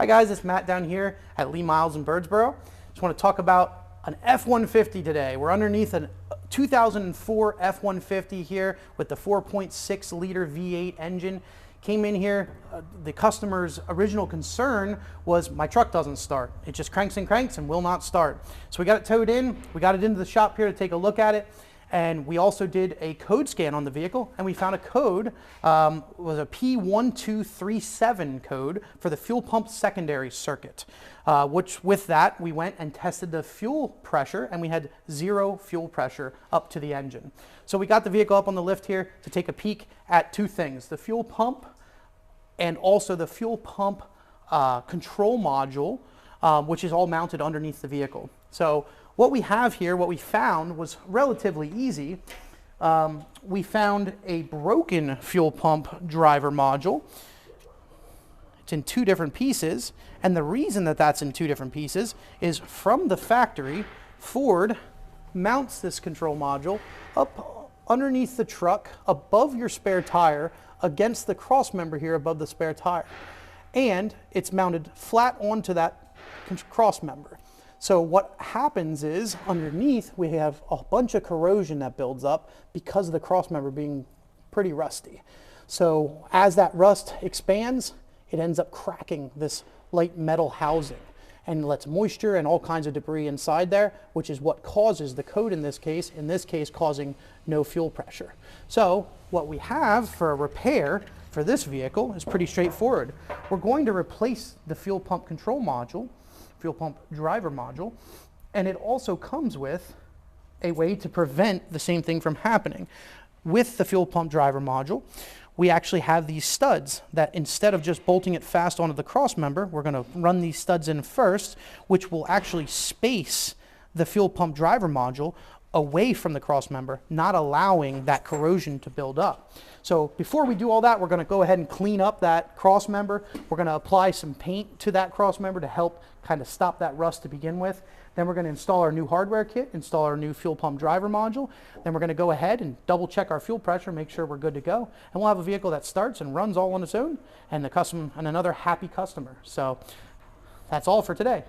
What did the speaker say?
Hi guys, it's Matt down here at Lee Miles in Birdsboro. Just want to talk about an F-150 today. We're underneath a 2004 F-150 here with the 4.6 liter V8 engine. Came in here, the customer's original concern was my truck doesn't start. It just cranks and will not start. So we got it towed in, we got it into the shop here to take a look at it. And we also did a code scan on the vehicle, and we found a code, was a P1237 code for the fuel pump secondary circuit, which with that, we went and tested the fuel pressure, and we had 0 fuel pressure up to the engine. So we got the vehicle up on the lift here to take a peek at two things, the fuel pump and also the fuel pump control module, which is all mounted underneath the vehicle. So what we have here, what we found was relatively easy. We found a broken fuel pump driver module. It's in 2 different pieces, and the reason that that's in 2 different pieces is from the factory, Ford mounts this control module up underneath the truck, above your spare tire, against the cross member here above the spare tire. And it's mounted flat onto that cross member. So what happens is, underneath, we have a bunch of corrosion that builds up because of the cross member being pretty rusty. So as that rust expands, it ends up cracking this light metal housing and lets moisture and all kinds of debris inside there, which is what causes the code in this case causing no fuel pressure. So what we have for a repair for this vehicle is pretty straightforward. We're going to replace the fuel pump control module, fuel pump driver module, and it also comes with a way to prevent the same thing from happening. With the fuel pump driver module, we actually have these studs that instead of just bolting it fast onto the cross member, we're going to run these studs in first, which will actually space the fuel pump driver module away from the cross member, not allowing that corrosion to build up. So before we do all that, we're going to go ahead and clean up that cross member. We're going to apply some paint to that cross member to help kind of stop that rust to begin with. Then we're going to install our new hardware kit, install our new fuel pump driver module. Then we're going to go ahead and double check our fuel pressure, make sure we're good to go. And we'll have a vehicle that starts and runs all on its own, and another happy customer. So that's all for today.